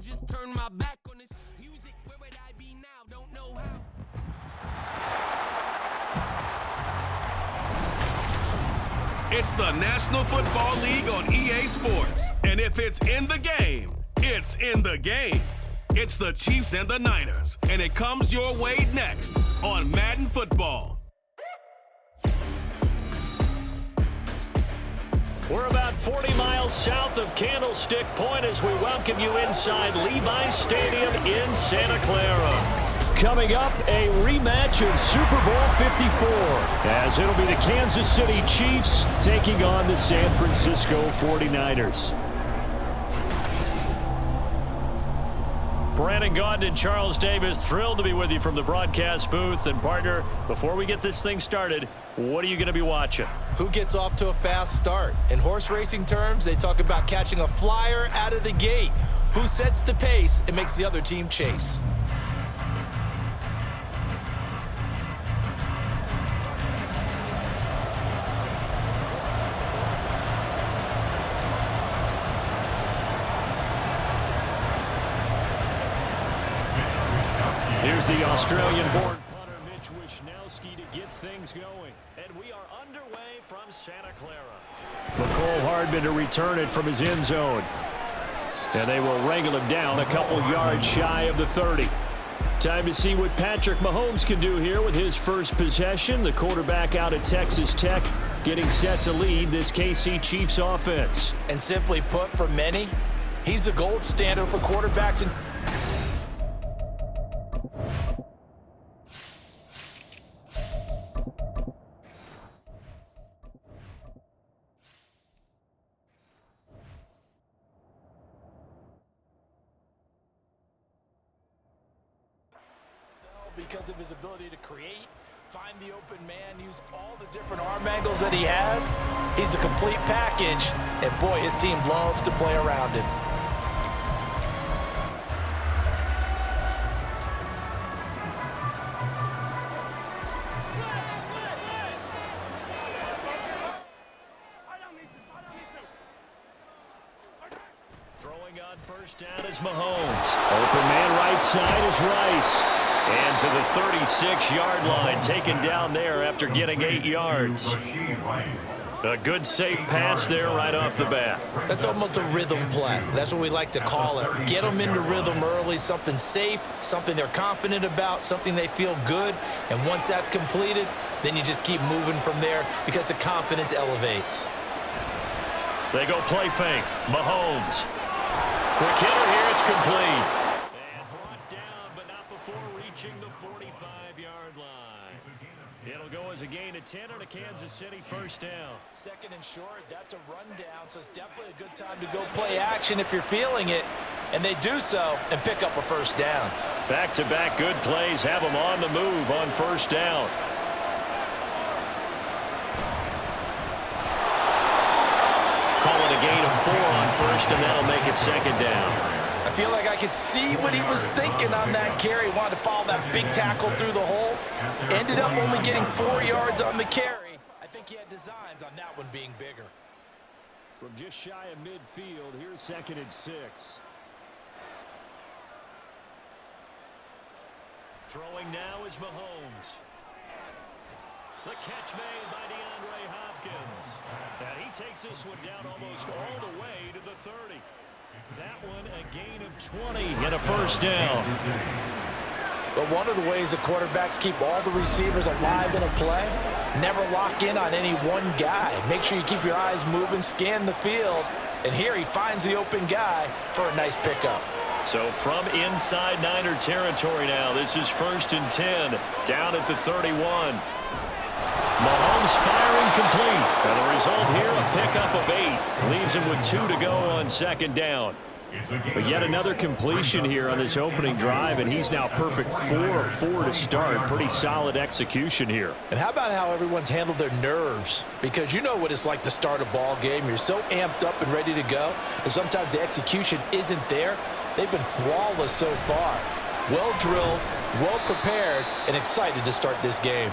Just turn my back on this music. Where would I be now? Don't know how. It's the National Football League on EA Sports. And if it's in the game, it's in the game. It's the Chiefs and the Niners. And it comes your way next on Madden Football. We're about 40 miles south of Candlestick Point as we welcome you inside Levi's Stadium in Santa Clara. Coming up, a rematch of Super Bowl 54, as it'll be the Kansas City Chiefs taking on the San Francisco 49ers. Brandon Gaudin and Charles Davis, thrilled to be with you from the broadcast booth. And partner, before we get this thing started, what are you going to be watching? Who gets off to a fast start? In horse racing terms, they talk about catching a flyer out of the gate. Who sets the pace and makes the other team chase? Here's the Australian-born punter Mitch Wishnowsky to get things going. And we are underway from Santa Clara. McCole Hardman to return it from his end zone. And they will wrangle him down a couple yards shy of the 30. Time to see what Patrick Mahomes can do here with his first possession. The quarterback out at Texas Tech getting set to lead this KC Chiefs offense. And simply put, for many, he's the gold standard for quarterbacks in because of his ability to create, find the open man, use all the different arm angles that he has. He's a complete package, and boy, his team loves to play around him. Throwing on first down is Mahomes. Open man right side is Rice. And to the 36-yard line, taken down there after getting 8 yards. A good safe pass there right off the bat. That's almost a rhythm play. That's what we like to call it. Get them into rhythm early, something safe, something they're confident about, something they feel good. And once that's completed, then you just keep moving from there because the confidence elevates. They go play fake. Mahomes. Quick hitter here, it's complete. The 45-yard line. It'll go as a gain of 10 on a Kansas City first down. Second and short, that's a rundown, so it's definitely a good time to go play action if you're feeling it. And they do so and pick up a first down. Back-to-back good plays have them on the move on first down. Call it a gain of 4 on first, and that'll make it second down. I feel like I could see what he was thinking on that carry. He wanted to follow that big tackle through the hole. Ended up only getting 4 yards on the carry. I think he had designs on that one being bigger. From just shy of midfield, here's 2nd and 6. Throwing now is Mahomes. The catch made by DeAndre Hopkins. And he takes this one down almost all the way to the 30. That one a gain of 20 and a first down. But one of the ways the quarterbacks keep all the receivers alive in a play, never lock in on any one guy. Make sure you keep your eyes moving, scan the field, and here he finds the open guy for a nice pickup. So from inside Niner territory now, this is 1st and 10, down at the 31. Mahomes firing complete. And the result here, a pickup of 8. Leaves him with 2 to go on 2nd down. But yet another completion here on this opening drive, and he's now perfect 4 of 4 to start. Pretty solid execution here. And how about how everyone's handled their nerves? Because you know what it's like to start a ball game. You're so amped up and ready to go, and sometimes the execution isn't there. They've been flawless so far. Well drilled, well prepared, and excited to start this game.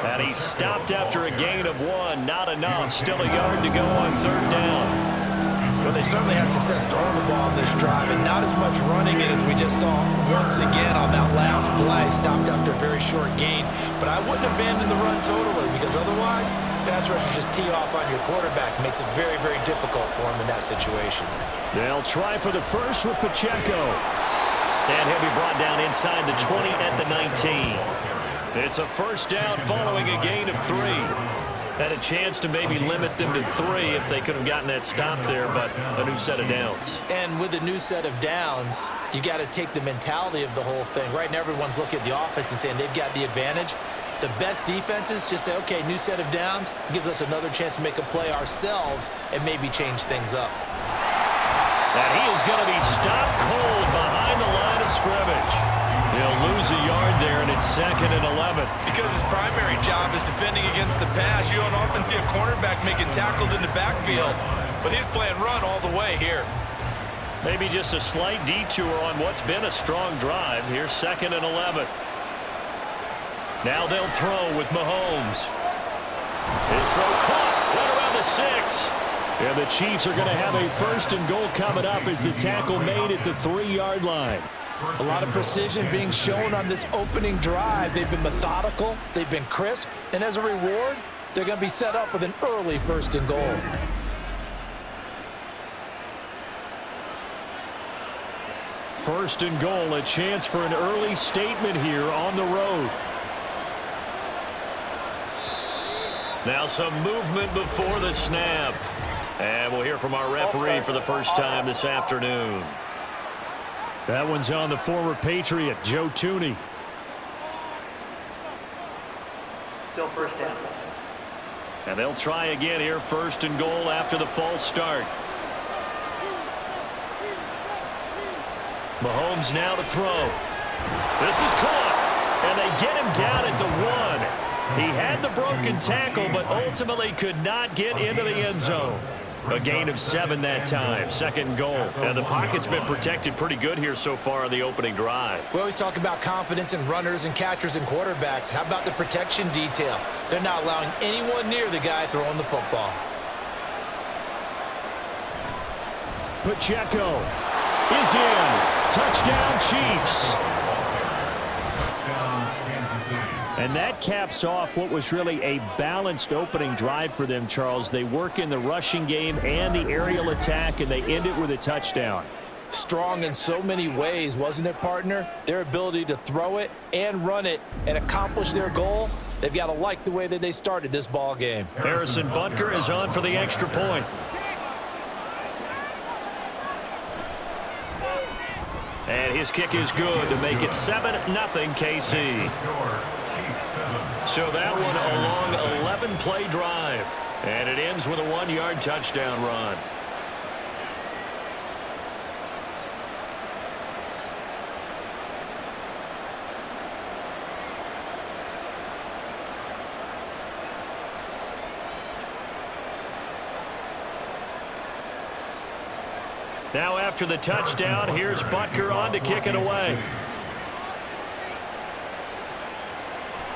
And he stopped after a gain of 1. Not enough. Still a yard to go on 3rd down. Well, they certainly had success throwing the ball in this drive and not as much running it as we just saw once again on that last play. Stopped after a very short gain. But I wouldn't abandon the run totally because otherwise, pass rushers just tee off on your quarterback. It makes it very, very difficult for him in that situation. They'll try for the first with Pacheco. And he'll be brought down inside the 20 at the 19. It's a first down following a gain of 3. Had a chance to maybe limit them to 3 if they could have gotten that stop there, but a new set of downs. And with a new set of downs, you got to take the mentality of the whole thing. Right now, everyone's looking at the offense and saying they've got the advantage. The best defenses just say, okay, new set of downs, gives us another chance to make a play ourselves and maybe change things up. And he is going to be stopped cold behind the line of scrimmage. He'll lose a yard there, and it's 2nd and 11. Because his primary job is defending against the pass. You don't often see a cornerback making tackles in the backfield, but he's playing run all the way here. Maybe just a slight detour on what's been a strong drive. Here's 2nd and 11. Now they'll throw with Mahomes. His throw caught right around the 6. And the Chiefs are going to have a 1st and goal coming up as the tackle made at the 3-yard line. A lot of precision being shown on this opening drive. They've been methodical, they've been crisp, and as a reward, they're going to be set up with an early 1st and goal. First and goal, a chance for an early statement here on the road. Now some movement before the snap. And we'll hear from our referee for the first time this afternoon. That one's on the former Patriot, Joe Tooney. Still first down. And they'll try again here, 1st and goal after the false start. Mahomes now to throw. This is caught. And they get him down at the 1. He had the broken tackle, but ultimately could not get into the end zone. A gain of 7 that time, 2nd goal. And the pocket's been protected pretty good here so far on the opening drive. We always talk about confidence in runners and catchers and quarterbacks. How about the protection detail? They're not allowing anyone near the guy throwing the football. Pacheco is in. Touchdown, Chiefs. And that caps off what was really a balanced opening drive for them, Charles. They work in the rushing game and the aerial attack, and they end it with a touchdown. Strong in so many ways, wasn't it, partner? Their ability to throw it and run it and accomplish their goal, they've got to like the way that they started this ball game. Harrison Butker is on for the extra point. And his kick is good to make it 7-0 KC. So that one a long 11-play drive. And it ends with a 1-yard touchdown run. Now after the touchdown, here's Butker on to kick it away.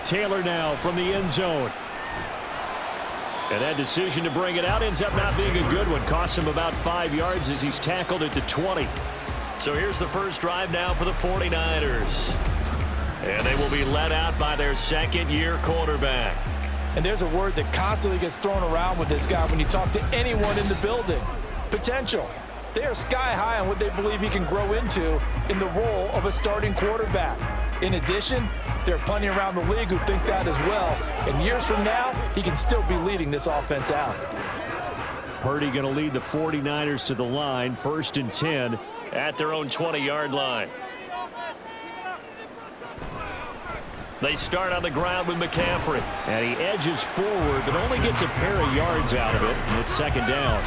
Taylor now from the end zone. And that decision to bring it out ends up not being a good one. Costs him about 5 yards as he's tackled at the 20. So here's the first drive now for the 49ers. And they will be led out by their 2nd-year quarterback. And there's a word that constantly gets thrown around with this guy when you talk to anyone in the building. Potential. They are sky high on what they believe he can grow into in the role of a starting quarterback. In addition, there are plenty around the league who think that as well. And years from now, he can still be leading this offense out. Purdy going to lead the 49ers to the line, 1st and 10 at their own 20-yard line. They start on the ground with McCaffrey. And he edges forward, but only gets a pair of yards out of it. And it's 2nd down.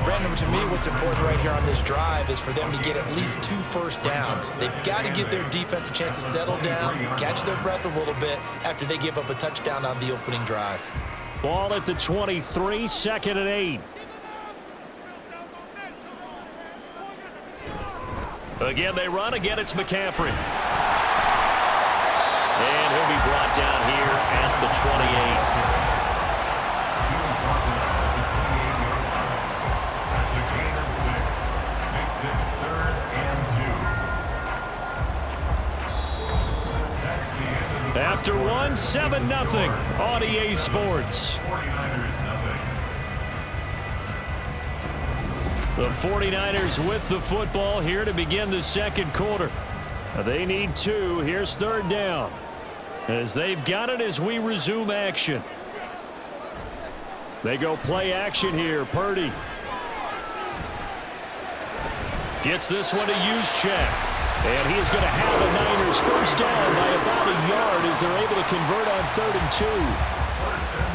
Brandon, to me, what's important right here on this drive is for them to get at least 2 first downs. They've got to give their defense a chance to settle down, catch their breath a little bit after they give up a touchdown on the opening drive. Ball at the 23, 2nd and 8. Again, they run. Again, it's McCaffrey. And he'll be brought down here at the 28. After one, 7-0 on EA Sports. The 49ers with the football here to begin the second quarter. They need 2. Here's third down. As they've got it as we resume action. They go play action here. Purdy gets this one to Juszczyk. And he is going to have a Niners first down by about a yard as they're able to convert on 3rd and 2.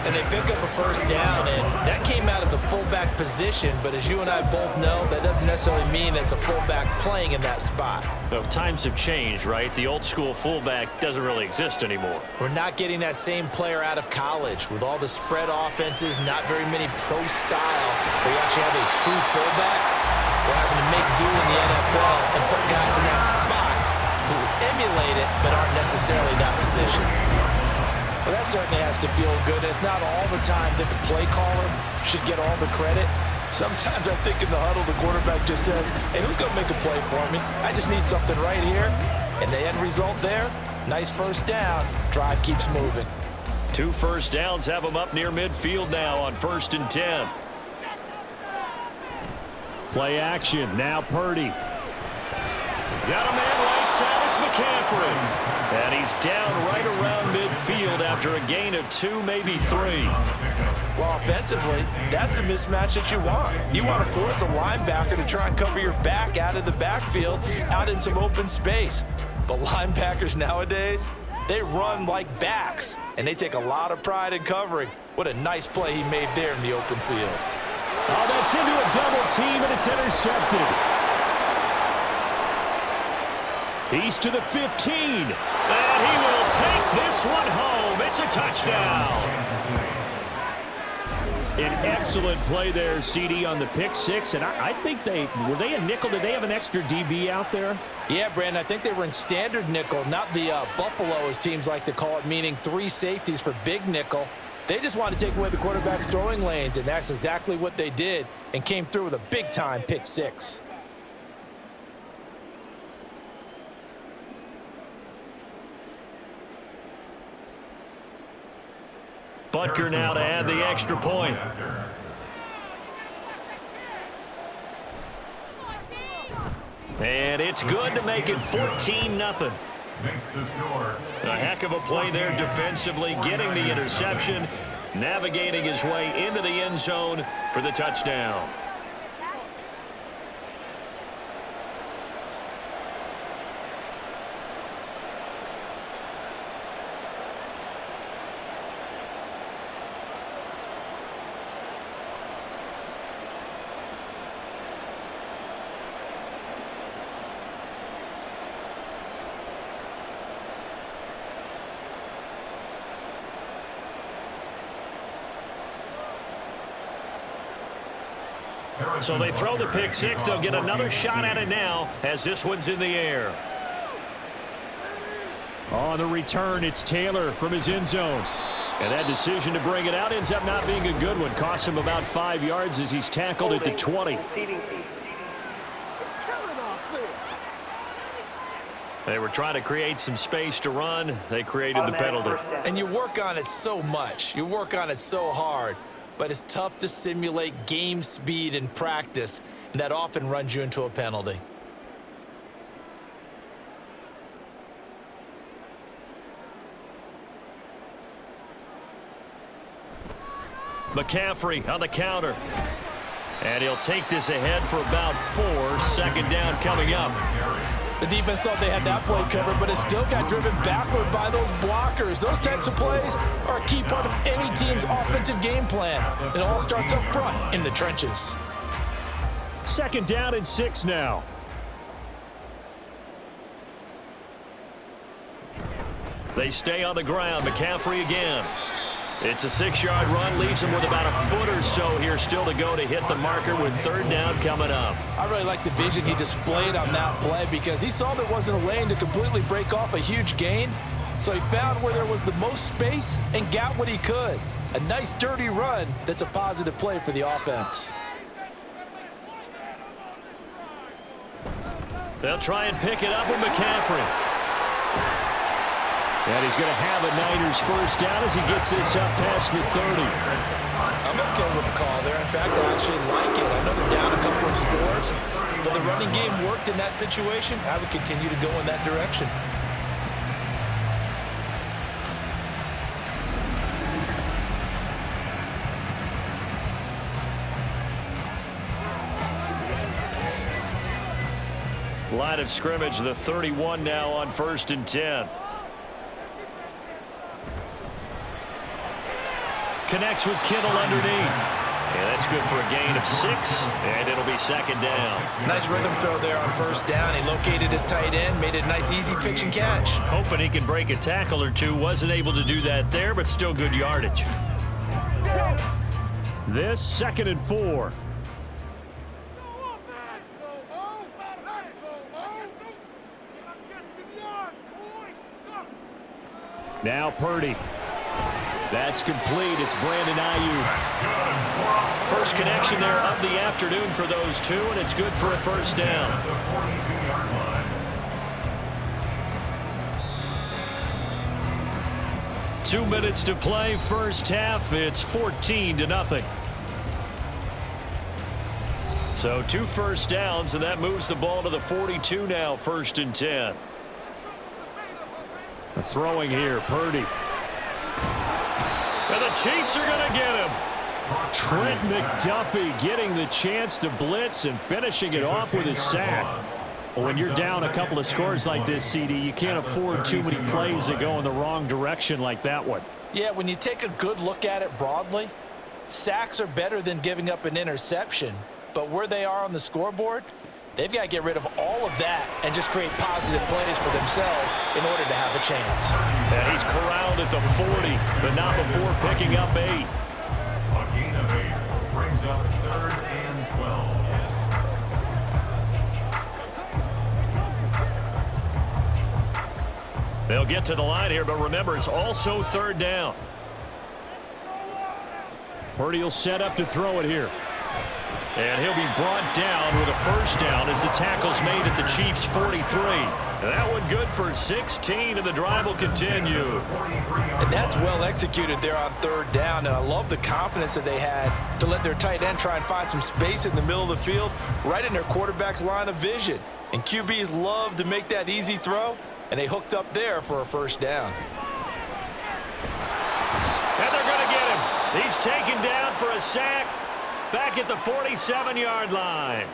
And they pick up a first down, and that came out of the fullback position. But as you and I both know, that doesn't necessarily mean it's a fullback playing in that spot. Well, times have changed, right? The old school fullback doesn't really exist anymore. We're not getting that same player out of college. With all the spread offenses, not very many pro style, where you actually have a true fullback. We're having to make do in the NFL and put guys in that spot who emulate it but aren't necessarily in that position. Well, that certainly has to feel good. It's not all the time that the play caller should get all the credit. Sometimes I think in the huddle, the quarterback just says, hey, who's going to make a play for me? I just need something right here. And the end result there, nice first down. Drive keeps moving. 2 first downs have them up near midfield now on 1st and 10. Play action. Now Purdy. Got a man right side. It's McCaffrey. And he's down right around midfield after a gain of 2, maybe 3. Well, offensively, that's the mismatch that you want. You want to force a linebacker to try and cover your back out of the backfield, out in some open space. But linebackers nowadays, they run like backs, and they take a lot of pride in covering. What a nice play he made there in the open field. Oh, that's into a double team, and it's intercepted. He's to the 15, and he will take this one home. It's a touchdown. An excellent play there, CD, on the pick 6, and I think were they a nickel? Did they have an extra DB out there? Yeah, Brandon, I think they were in standard nickel, not the Buffalo, as teams like to call it, meaning 3 safeties for big nickel. They just wanted to take away the quarterback's throwing lanes, and that's exactly what they did, and came through with a big-time pick 6. Butker now to add the extra point. And it's good to make it 14-0. A heck of a play there defensively, getting the interception, navigating his way into the end zone for the touchdown. So they throw the pick 6. They'll get another shot at it now as this one's in the air. On the return, it's Taylor from his end zone. And that decision to bring it out ends up not being a good one. Cost him about 5 yards as he's tackled at the 20. They were trying to create some space to run. They created the penalty. And you work on it so much. You work on it so hard. But it's tough to simulate game speed in practice, and that often runs you into a penalty. McCaffrey on the counter. And he'll take this ahead for about 4. 2nd down coming up. The defense thought they had that play covered, but it still got driven backward by those blockers. Those types of plays are a key part of any team's offensive game plan. It all starts up front in the trenches. 2nd down and 6 now. They stay on the ground. McCaffrey again. It's a 6-yard run, leaves him with about a foot or so here still to go to hit the marker with 3rd down coming up. I really like the vision he displayed on that play because he saw there wasn't a lane to completely break off a huge gain. So he found where there was the most space and got what he could. A nice dirty run that's a positive play for the offense. They'll try and pick it up with McCaffrey. And he's going to have a Niners first down as he gets this up past the 30. I'm okay with the call there. In fact, I actually like it. I know they're down a couple of scores, but the running game worked in that situation. I would continue to go in that direction. Line of scrimmage, the 31 now on 1st and 10. Connects with Kittle underneath. And that's good for a gain of 6, and it'll be 2nd down. Nice rhythm throw there on 1st down. He located his tight end, made it a nice easy pitch and catch. Hoping he can break a tackle or two. Wasn't able to do that there, but still good yardage. This 2nd and 4. Now Purdy. That's complete. It's Brandon Ayuk. First connection there of the afternoon for those two, and it's good for a 1st down. Two minutes to play, 1st half. It's 14-0. So 2 1st downs, and that moves the ball to the 42 now, 1st and 10. Throwing here, Purdy. And the Chiefs are going to get him. Trent McDuffie getting the chance to blitz and finishing it off with his sack. Well, when you're down a couple of scores like this, CD, you can't afford too many plays that go in the wrong direction like that one. Yeah, when you take a good look at it broadly, sacks are better than giving up an interception. But where they are on the scoreboard, they've got to get rid of all of that and just create positive plays for themselves in order to have a chance. And he's corralled at the 40, but not before picking up 8. A gain of 8 brings up 3rd and 12. They'll get to the line here, but remember, it's also 3rd down. Purdy will set up to throw it here. And he'll be brought down with a 1st down as the tackle's made at the Chiefs' 43. And that one good for 16, and the drive will continue. And that's well executed there on 3rd down, and I love the confidence that they had to let their tight end try and find some space in the middle of the field, right in their quarterback's line of vision. And QBs love to make that easy throw, and they hooked up there for a 1st down. And they're going to get him. He's taken down for a sack. Back at the 47-yard line.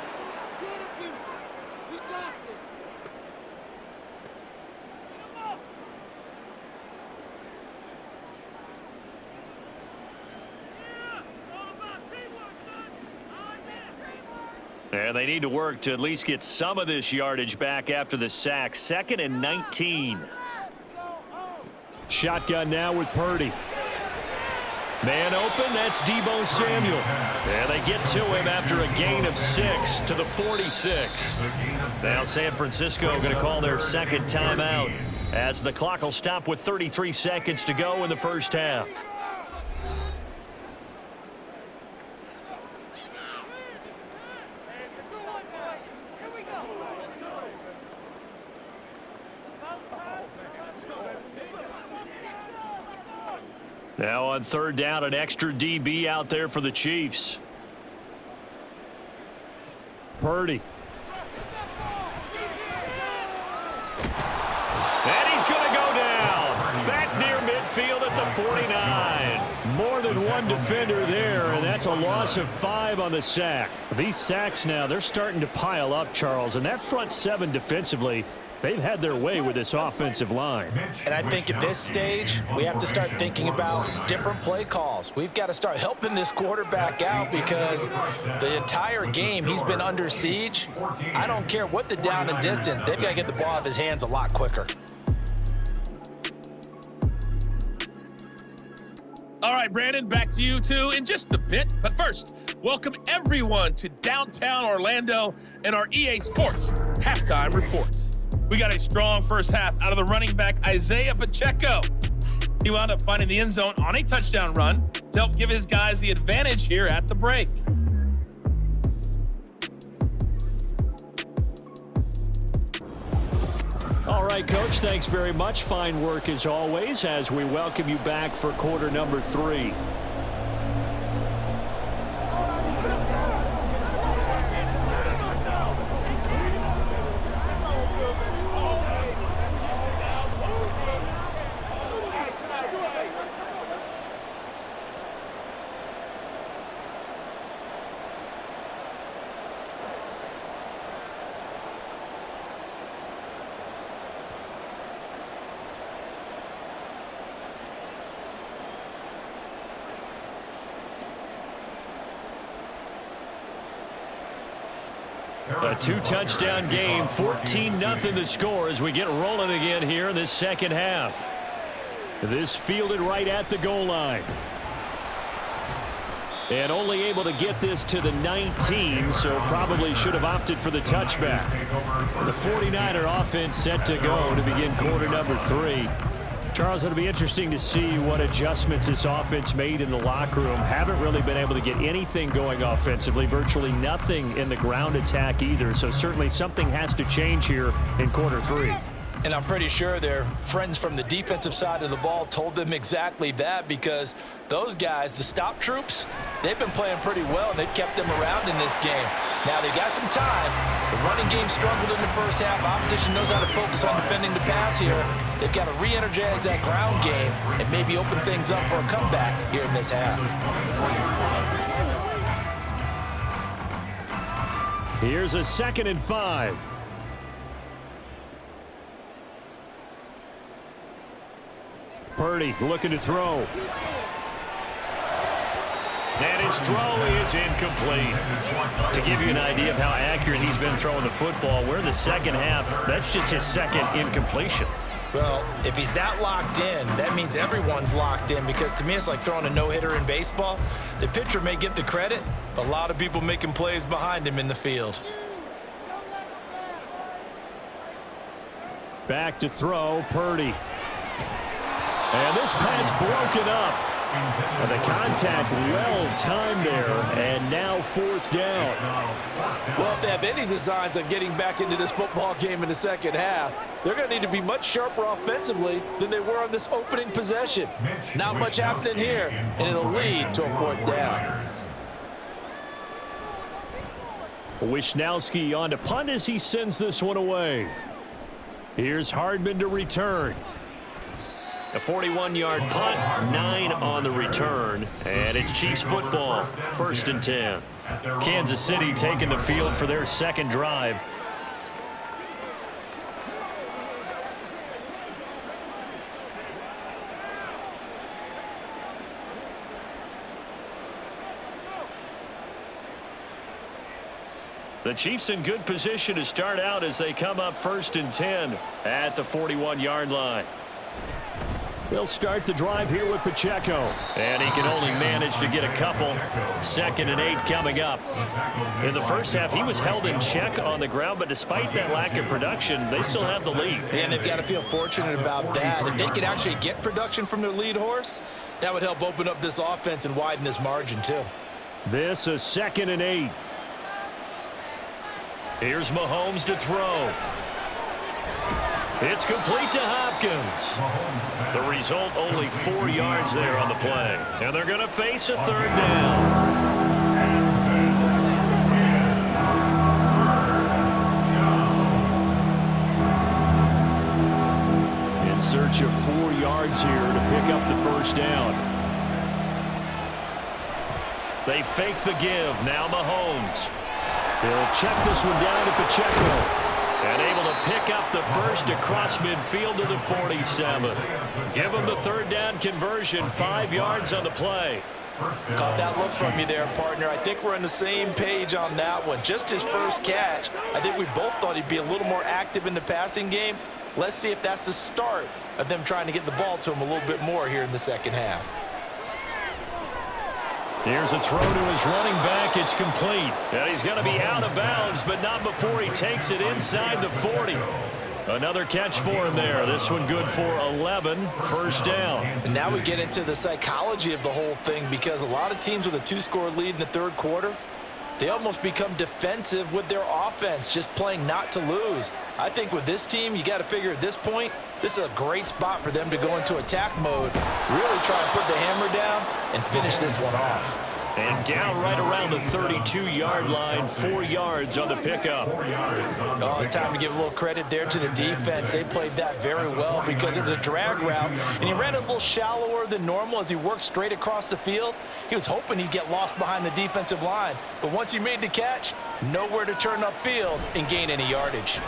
And they need to work to at least get some of this yardage back after the sack. 2nd and 19. Shotgun now with Purdy. Man open, that's Deebo Samuel. And they get to him after a gain of 6 to the 46. Now San Francisco going to call their 2nd timeout as the clock will stop with 33 seconds to go in the 1st half. Now on 3rd down, an extra DB out there for the Chiefs. Purdy. And he's going to go down. Back near midfield at the 49. More than one defender there, and that's a loss of 5 on the sack. These sacks now, they're starting to pile up, Charles, and that front 7 defensively, they've had their way with this offensive line. And I think at this stage, we have to start thinking about different play calls. We've got to start helping this quarterback out because the entire game he's been under siege. I don't care what the down and distance. They've got to get the ball out of his hands a lot quicker. All right, Brandon, back to you two in just a bit. But first, welcome everyone to downtown Orlando and our EA Sports Halftime Report. We got a strong 1st half out of the running back, Isaiah Pacheco. He wound up finding the end zone on a touchdown run to help give his guys the advantage here at the break. All right, Coach, thanks very much. Fine work as always as we welcome you back for quarter number 3. A 2-touchdown game, 14-0 the score as we get rolling again here in this second half. This fielded right at the goal line. And only able to get this to the 19, so probably should have opted for the touchback. The 49er offense set to go to begin quarter number 3. Charles, it'll be interesting to see what adjustments this offense made in the locker room. Haven't really been able to get anything going offensively, virtually nothing in the ground attack either. So certainly something has to change here in quarter 3. And I'm pretty sure their friends from the defensive side of the ball told them exactly that, because those guys, the stop troops, they've been playing pretty well, and they've kept them around in this game. Now, they got some time. The running game struggled in the first half. Opposition knows how to focus on defending the pass here. They've got to re-energize that ground game and maybe open things up for a comeback here in this half. Here's a 2nd and 5. Purdy looking to throw. And his throw is incomplete. To give you an idea of how accurate he's been throwing the football, we're in the second half. That's just his 2nd incompletion. Well, if he's that locked in, that means everyone's locked in, because to me it's like throwing a no-hitter in baseball. The pitcher may get the credit, but a lot of people making plays behind him in the field. Back to throw, Purdy. And this pass broken up. And the contact well-timed there, and now 4th down. Well, if they have any designs on getting back into this football game in the second half, they're going to need to be much sharper offensively than they were on this opening possession. Not much happening here, and it'll lead to a 4th down. Wisnowski on to punt as he sends this one away. Here's Hardman to return. A 41-yard punt, 9 on the return, and it's Chiefs football, 1st and 10. Kansas City taking the field for their 2nd drive. The Chiefs in good position to start out as they come up 1st and 10 at the 41-yard line. They'll start the drive here with Pacheco. And he can only manage to get a couple. 2nd and 8 coming up. In the first half, he was held in check on the ground, but despite that lack of production, they still have the lead. And they've got to feel fortunate about that. If they could actually get production from their lead horse, that would help open up this offense and widen this margin too. This is 2nd and 8. Here's Mahomes to throw. It's complete to Hopkins. The result, only 4 yards there on the play. And they're going to face a 3rd down. In search of 4 yards here to pick up the 1st down. They fake the give. Now Mahomes. He'll check this one down to Pacheco. And able to pick up the 1st across midfield to the 47. Give him the 3rd down conversion, 5 yards on the play. Caught that look from you there, partner. I think we're on the same page on that one. Just his first catch. I think we both thought he'd be a little more active in the passing game. Let's see if that's the start of them trying to get the ball to him a little bit more here in the second half. Here's a throw to his running back. It's complete. And he's going to be out of bounds, but not before he takes it inside the 40. Another catch for him there. This one good for 11. 1st down. And now we get into the psychology of the whole thing, because a lot of teams with a 2-score lead in the 3rd quarter, they almost become defensive with their offense, just playing not to lose. I think with this team, you got to figure at this point, this is a great spot for them to go into attack mode, really try and put the hammer down and finish this one off. And down right around the 32-yard line, 4 yards on the pickup. Oh, it's time to give a little credit there to the defense. They played that very well because it was a drag route, and he ran a little shallower than normal as he worked straight across the field. He was hoping he'd get lost behind the defensive line, but once he made the catch, nowhere to turn upfield and gain any yardage.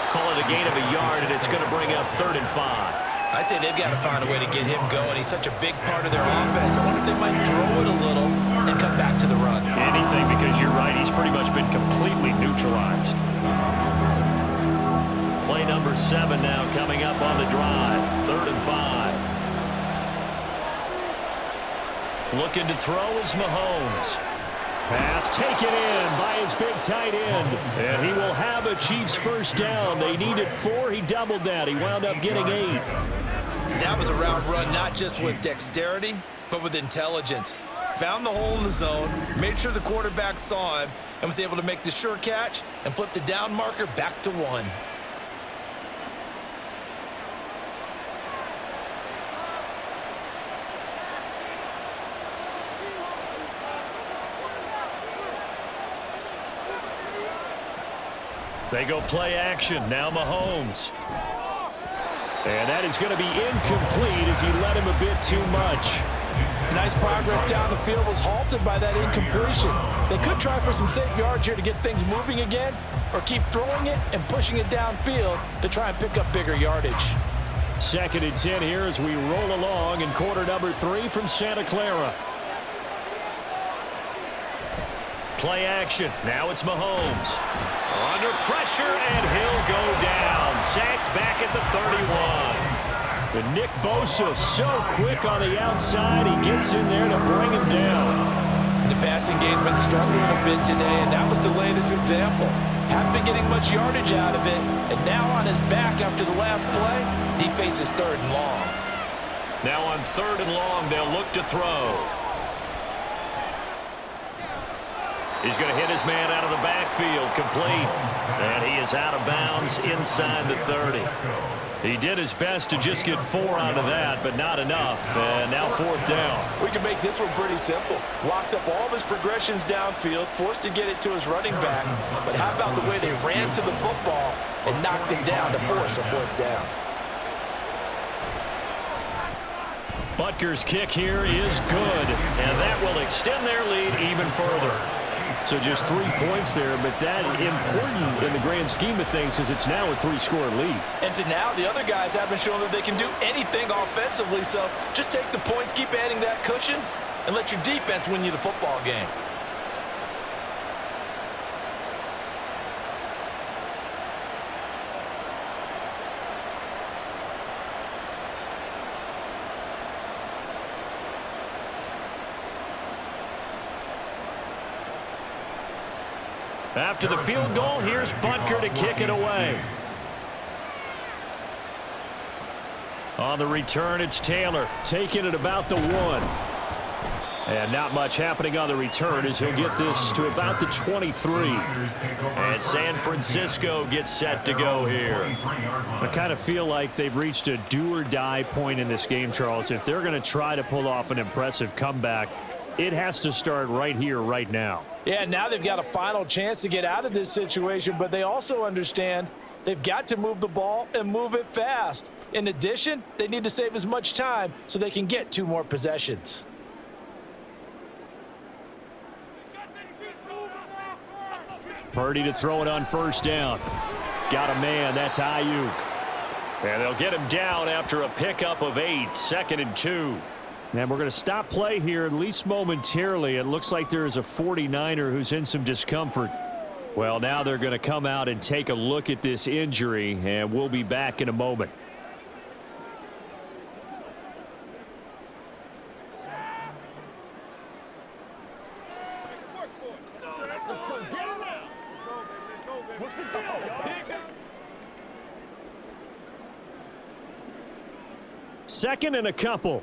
Call it a gain of a yard, and it's going to bring up 3rd and 5. I'd say they've got to find a way to get him going. He's such a big part of their offense. I wonder if they might throw it a little and come back to the run. Anything, because you're right, he's pretty much been completely neutralized. Play number 7 now coming up on the drive. 3rd and 5. Looking to throw is Mahomes. Pass taken in by his big tight end. And he will have a Chiefs first down. They needed 4. He doubled that. He wound up getting 8. That was a route run not just with dexterity, but with intelligence. Found the hole in the zone, made sure the quarterback saw him, and was able to make the sure catch and flip the down marker back to 1. They go play action. Now Mahomes. And that is going to be incomplete as he led him a bit too much. Nice progress down the field was halted by that incompletion. They could try for some safe yards here to get things moving again, or keep throwing it and pushing it downfield to try and pick up bigger yardage. 2nd and 10 here as we roll along in quarter number 3 from Santa Clara. Play action. Now it's Mahomes. Under pressure, and he'll go down. Sacked back at the 31. But Nick Bosa so quick on the outside. He gets in there to bring him down. The passing game's been struggling a bit today, and that was the latest example. Haven't been getting much yardage out of it, and now on his back after the last play, he faces 3rd and long. Now on 3rd and long, they'll look to throw. He's going to hit his man out of the backfield, complete. And he is out of bounds inside the 30. He did his best to just get 4 out of that, but not enough. And now 4th down. We can make this one pretty simple. Locked up all of his progressions downfield, forced to get it to his running back. But how about the way they ran to the football and knocked him down to force a 4th down? Butker's kick here is good, and that will extend their lead even further. So just 3 points there, but that important in the grand scheme of things as it's now a 3-score lead. And to now, the other guys haven't shown that they can do anything offensively, so just take the points, keep adding that cushion, and let your defense win you the football game. After the field goal, here's Butker to kick it away. On the return, it's Taylor taking it about the 1. And not much happening on the return as he'll get this to about the 23. And San Francisco gets set to go here. I kind of feel like they've reached a do-or-die point in this game, Charles. If they're going to try to pull off an impressive comeback, it has to start right here, right now. Yeah, now they've got a final chance to get out of this situation, but they also understand they've got to move the ball and move it fast. In addition, they need to save as much time so they can get 2 more possessions. Purdy to throw it on 1st down. Got a man, that's Ayuk. And they'll get him down after a pickup of 8, 2nd and 2. And we're going to stop play here, at least momentarily. It looks like there is a 49er who's in some discomfort. Well, now they're going to come out and take a look at this injury, and we'll be back in a moment. Second and a couple.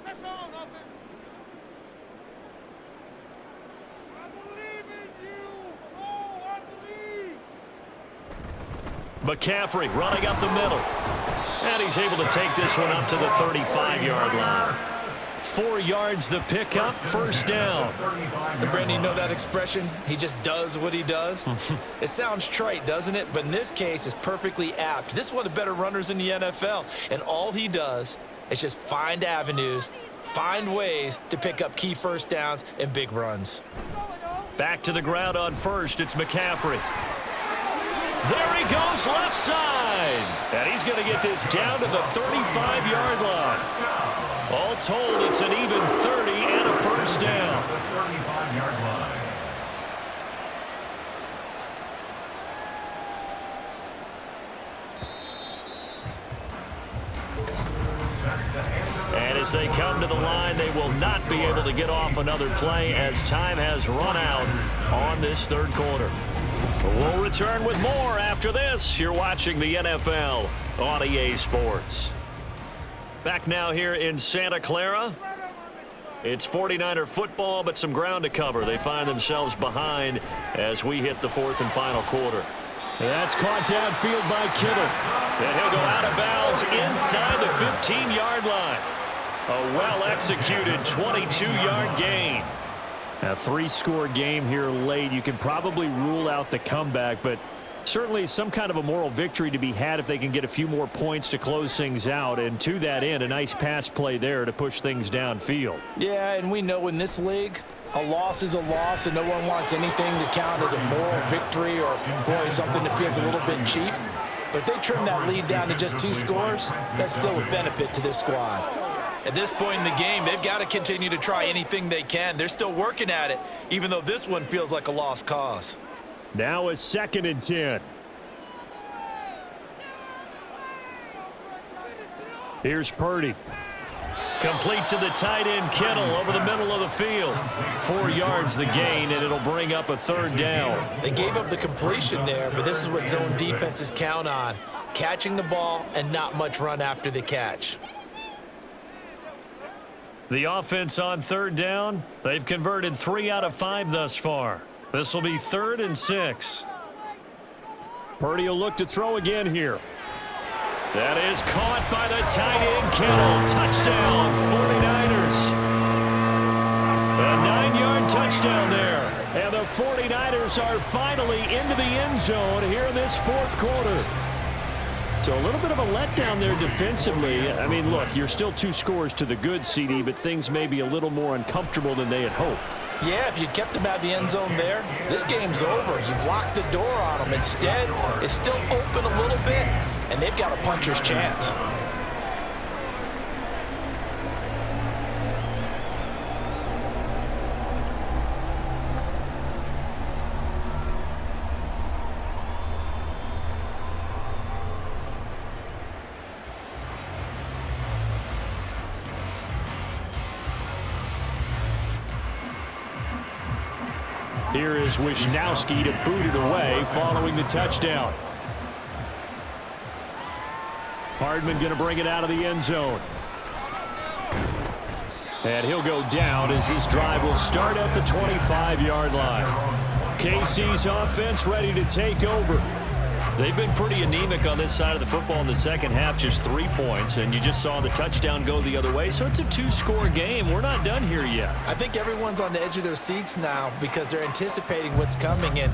McCaffrey running up the middle. And he's able to take this one up to the 35-yard line. 4 yards the pickup, first down. And Brandon, you know that expression? He just does what he does? It sounds trite, doesn't it? But in this case, it's perfectly apt. This is one of the better runners in the NFL. And all he does is just find avenues, find ways to pick up key first downs and big runs. Back to the ground on first, it's McCaffrey. There he goes, left side. And he's going to get this down to the 35-yard line. All told, it's an even 30 and a first down. The 35-yard line. And as they come to the line, they will not be able to get off another play as time has run out on this third quarter. We'll return with more after this. You're watching the NFL on EA Sports. Back now here in Santa Clara. It's 49er football, but some ground to cover. They find themselves behind as we hit the fourth and final quarter. That's caught downfield by Kittle. And he'll go out of bounds inside the 15-yard line. A well-executed 22-yard gain. A 3-score game here late. You can probably rule out the comeback, but certainly some kind of a moral victory to be had if they can get a few more points to close things out. And to that end, a nice pass play there to push things downfield. Yeah, and we know in this league, a loss is a loss, and no one wants anything to count as a moral victory or boy, something that feels a little bit cheap. But if they trim that lead down to just 2 scores, that's still a benefit to this squad. At this point in the game, they've got to continue to try anything they can. They're still working at it, even though this one feels like a lost cause. Now a 2nd and 10. Here's Purdy. Complete to the tight end, Kittle, over the middle of the field. 4 yards the gain, and it'll bring up a 3rd down. They gave up the completion there, but this is what zone defenses count on. Catching the ball and not much run after the catch. The offense on 3rd down, they've converted 3 out of 5 thus far. This will be 3rd and 6. Purdy will look to throw again here. That is caught by the tight end, Kittle. Touchdown, 49ers. A 9-yard touchdown there. And the 49ers are finally into the end zone here in this 4th quarter. So a little bit of a letdown there defensively. I mean, look, you're still 2 scores to the good, CD, but things may be a little more uncomfortable than they had hoped. Yeah, if you'd kept them out of the end zone there, this game's over. You've locked the door on them. Instead, it's still open a little bit, and they've got a puncher's chance. Here is Wisnowski to boot it away following the touchdown. Hardman going to bring it out of the end zone. And he'll go down as this drive will start at the 25-yard line. KC's offense ready to take over. They've been pretty anemic on this side of the football in the second half, just 3 points, and you just saw the touchdown go the other way, so it's a 2-score game. We're not done here yet. I think everyone's on the edge of their seats now because they're anticipating what's coming, and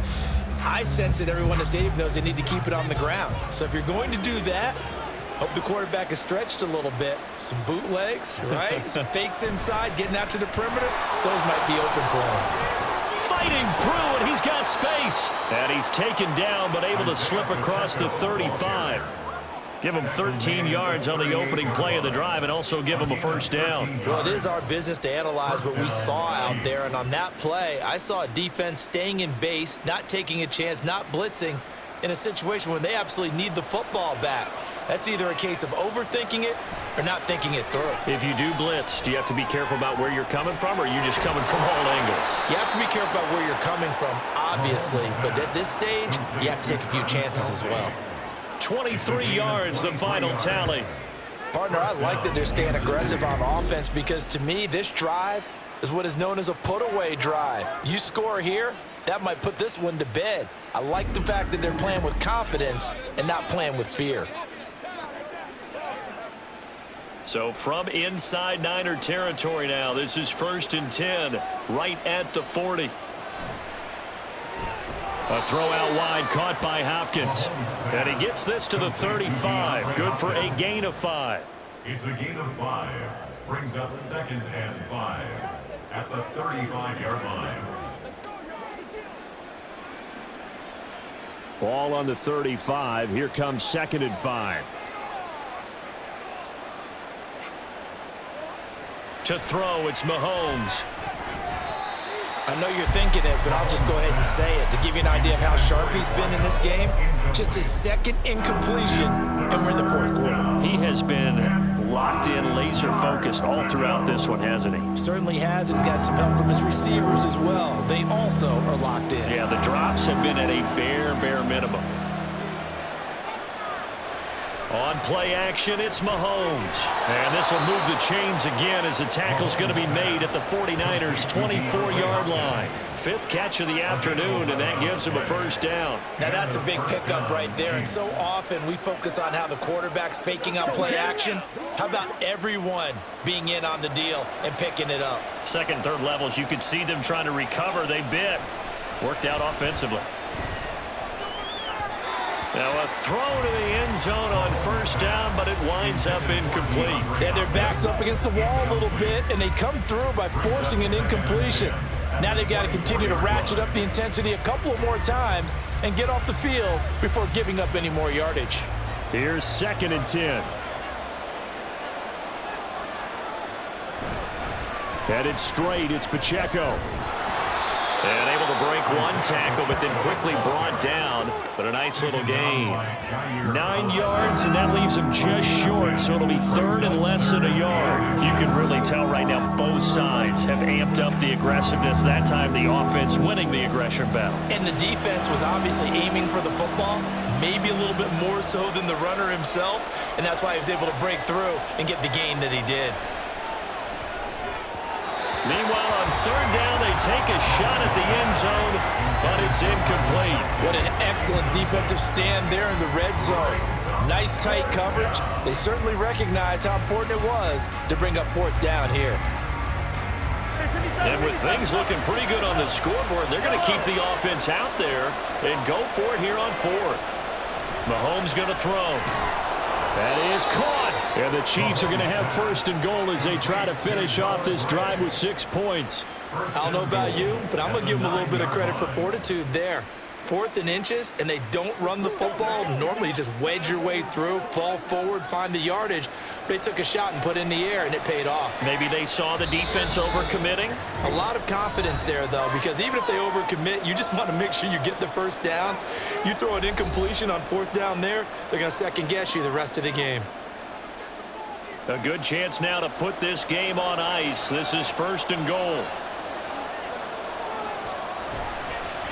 I sense that everyone in the stadium knows they need to keep it on the ground. So if you're going to do that, hope the quarterback is stretched a little bit. Some bootlegs, right? Some fakes inside, getting out to the perimeter. Those might be open for him. Fighting through, and he's got space. And he's taken down, but able to slip across the 35. Give him 13 yards on the opening play of the drive and also give him a first down. Well, it is our business to analyze what we saw out there. And on that play, I saw a defense staying in base, not taking a chance, not blitzing in a situation when they absolutely need the football back. That's either a case of overthinking it or not thinking it through. If you do blitz, do you have to be careful about where you're coming from, or are you just coming from all angles? You have to be careful about where you're coming from, obviously. But at this stage, you have to take a few chances as well. 23 yards, the final tally. Partner, I like that they're staying aggressive on offense because, to me, this drive is what is known as a put-away drive. You score here, that might put this one to bed. I like the fact that they're playing with confidence and not playing with fear. So from inside Niner territory now, this is 1st and 10, right at the 40. A throw out wide caught by Hopkins. And he gets this to the 35. Good for a gain of 5. It's a gain of 5. Brings up 2nd and 5 at the 35-yard line. Ball on the 35. Here comes 2nd and 5. To throw, it's Mahomes. I know you're thinking it, but I'll just go ahead and say it. To give you an idea of how sharp he's been in this game, just his 2nd incompletion, and we're in the 4th quarter. He has been locked in, laser focused all throughout this one, hasn't he? Certainly has, and he's got some help from his receivers as well. They also are locked in. Yeah, the drops have been at a bare minimum. On play action, it's Mahomes. And this will move the chains again as the tackle's going to be made at the 49ers' 24-yard line. 5th catch of the afternoon, and that gives him a 1st down. Now that's a big pickup right there, and so often we focus on how the quarterback's faking on play action. How about everyone being in on the deal and picking it up? 2nd, 3rd levels, you could see them trying to recover. They bit. Worked out offensively. Now a throw to the end zone on 1st down, but it winds up incomplete. Yeah, their back's up against the wall a little bit, and they come through by forcing an incompletion. Now they've got to continue to ratchet up the intensity a couple of more times and get off the field before giving up any more yardage. Here's 2nd and 10. Headed straight, it's Pacheco. And able to break one tackle, but then quickly brought down. But a nice little gain. 9 yards, and that leaves him just short, so it'll be 3rd and less than a yard. You can really tell right now both sides have amped up the aggressiveness. That time the offense winning the aggression battle. And the defense was obviously aiming for the football, maybe a little bit more so than the runner himself, and that's why he was able to break through and get the gain that he did. Meanwhile, on 3rd down, they take a shot at the end zone, but it's incomplete. What an excellent defensive stand there in the red zone. Nice tight coverage. They certainly recognized how important it was to bring up 4th down here. And with things looking pretty good on the scoreboard, they're going to keep the offense out there and go for it here on 4th. Mahomes going to throw. That is caught. And the Chiefs are going to have 1st and goal as they try to finish off this drive with 6 points. I don't know about you, but I'm going to give them a little bit of credit for fortitude there. 4th and inches, and they don't run the football. Normally, you just wedge your way through, fall forward, find the yardage. They took a shot and put it in the air, and it paid off. Maybe they saw the defense overcommitting. A lot of confidence there, though, because even if they overcommit, you just want to make sure you get the 1st down. You throw an incompletion on 4th down there, they're going to second-guess you the rest of the game. A good chance now to put this game on ice. This is 1st and goal.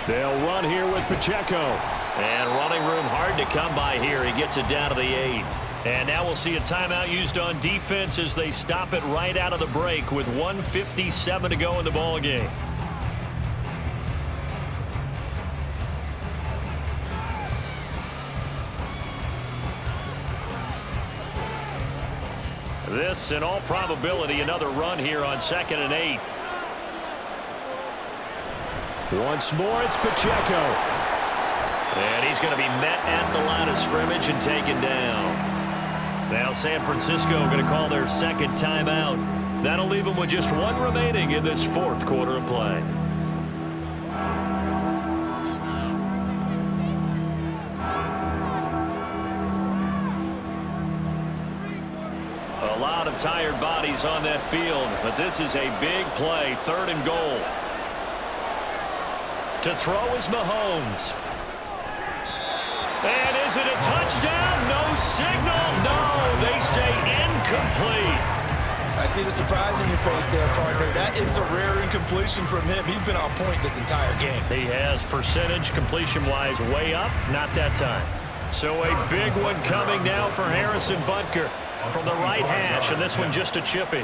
They'll run here with Pacheco. And running room hard to come by here. He gets it down to the 8. And now we'll see a timeout used on defense as they stop it right out of the break with 1:57 to go in the ball game. This, in all probability, another run here on 2nd and 8. Once more, it's Pacheco. And he's going to be met at the line of scrimmage and taken down. Now San Francisco going to call their 2nd timeout. That'll leave them with just 1 remaining in this 4th quarter of play. A lot of tired bodies on that field, but this is a big play. 3rd and goal. To throw is Mahomes. And is it a touchdown? No signal. No, they say incomplete. I see the surprise in your face there, partner. That is a rare incompletion from him. He's been on point this entire game. He has percentage completion-wise way up. Not that time. So a big one coming now for Harrison Butker from the right hash, and this one just a chippy.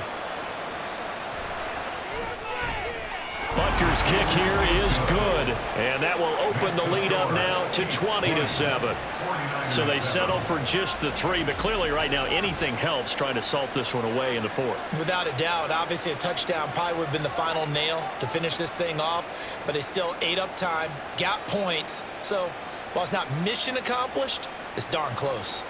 Butker's Niners kick here is good, and that will open the lead up now to 20-7. So they settle for just the 3, but clearly right now anything helps trying to salt this one away in the 4th. Without a doubt, obviously a touchdown probably would have been the final nail to finish this thing off, but they still ate up time, got points. So while it's not mission accomplished, it's darn close.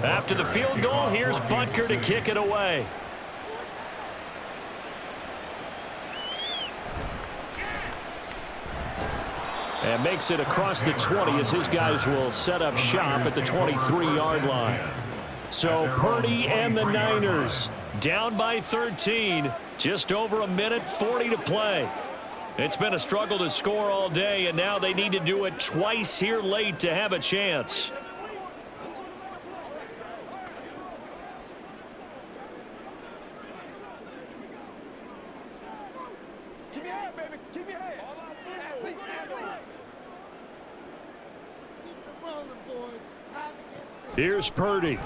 After the field goal, here's Butker to kick it away. And makes it across the 20 as his guys will set up shop at the 23-yard line. So Purdy and the Niners down by 13. Just over a minute 40 to play. It's been a struggle to score all day, and now they need to do it twice here late to have a chance. Here's Purdy.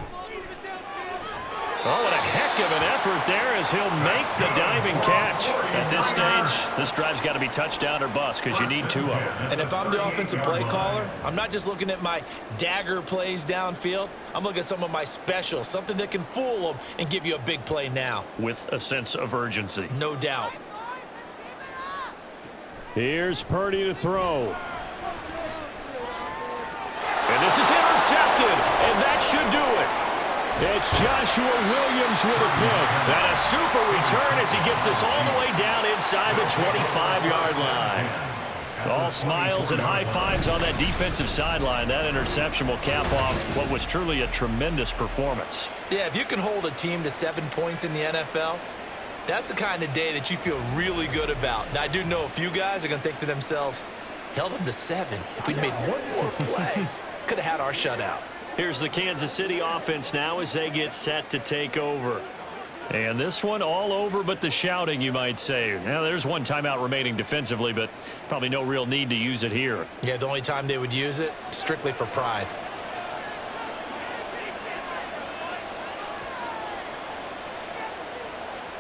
Oh, what a heck of an effort there as he'll make the diving catch. At this stage, this drive's got to be touchdown or bust because you need 2 of them. And if I'm the offensive play caller, I'm not just looking at my dagger plays downfield. I'm looking at some of my specials, something that can fool them and give you a big play now. With a sense of urgency. No doubt. Here's Purdy to throw. And this is intercepted, and that should do it. It's Joshua Williams with a pick. And a super return as he gets us all the way down inside the 25-yard line. All smiles and high fives on that defensive sideline. That interception will cap off what was truly a tremendous performance. Yeah, if you can hold a team to 7 points in the NFL, that's the kind of day that you feel really good about. Now, I do know a few guys are going to think to themselves, held them to 7. If we'd made one more play, could have had our shutout. Here's the Kansas City offense now as they get set to take over. And this one all over but the shouting, you might say. Now, there's one timeout remaining defensively, but probably no real need to use it here. Yeah, the only time they would use it, strictly for pride.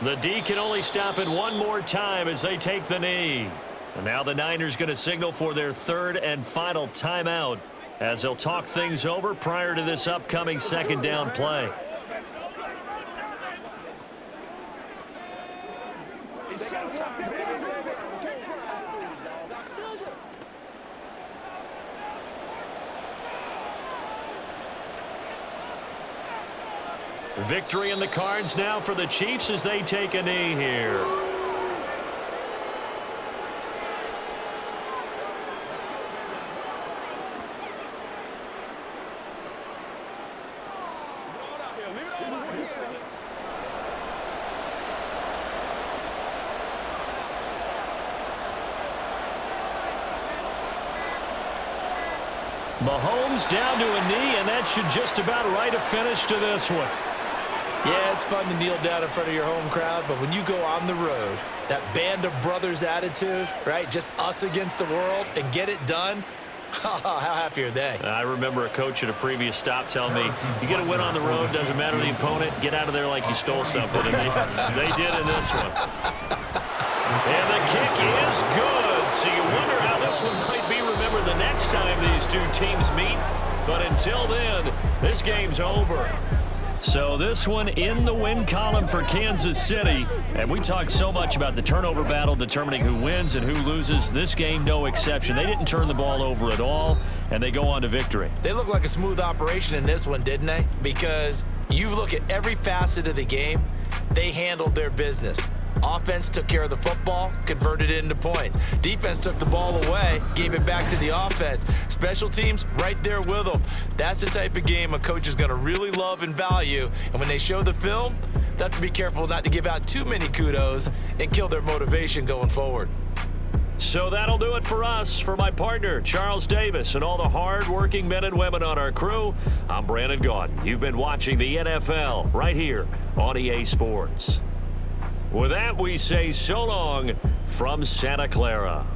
The D can only stop it one more time as they take the knee. And now the Niners going to signal for their 3rd and final timeout as they'll talk things over prior to this upcoming 2nd down play. Victory in the cards now for the Chiefs as they take a knee here. Mahomes down to a knee, and that should just about write a finish to this one. Yeah, it's fun to kneel down in front of your home crowd, but when you go on the road, that band of brothers attitude, right, just us against the world, and get it done, how happy are they? I remember a coach at a previous stop telling me, you get a win on the road, doesn't matter the opponent, get out of there like you stole something, and they did in this one. And the kick is good, so you wonder how this one might be remembered the next time these two teams meet, but until then, this game's over. So this one in the win column for Kansas City. And we talked so much about the turnover battle determining who wins and who loses. This game, no exception. They didn't turn the ball over at all, and they go on to victory. They look like a smooth operation in this one, didn't they? Because you look at every facet of the game, they handled their business. Offense took care of the football, converted it into points. Defense took the ball away, gave it back to the offense. Special teams, right there with them. That's the type of game a coach is going to really love and value. And when they show the film, they have to be careful not to give out too many kudos and kill their motivation going forward. So that'll do it for us. For my partner, Charles Davis, and all the hard-working men and women on our crew, I'm Brandon Gaudin. You've been watching the NFL right here on EA Sports. With that, we say so long from Santa Clara.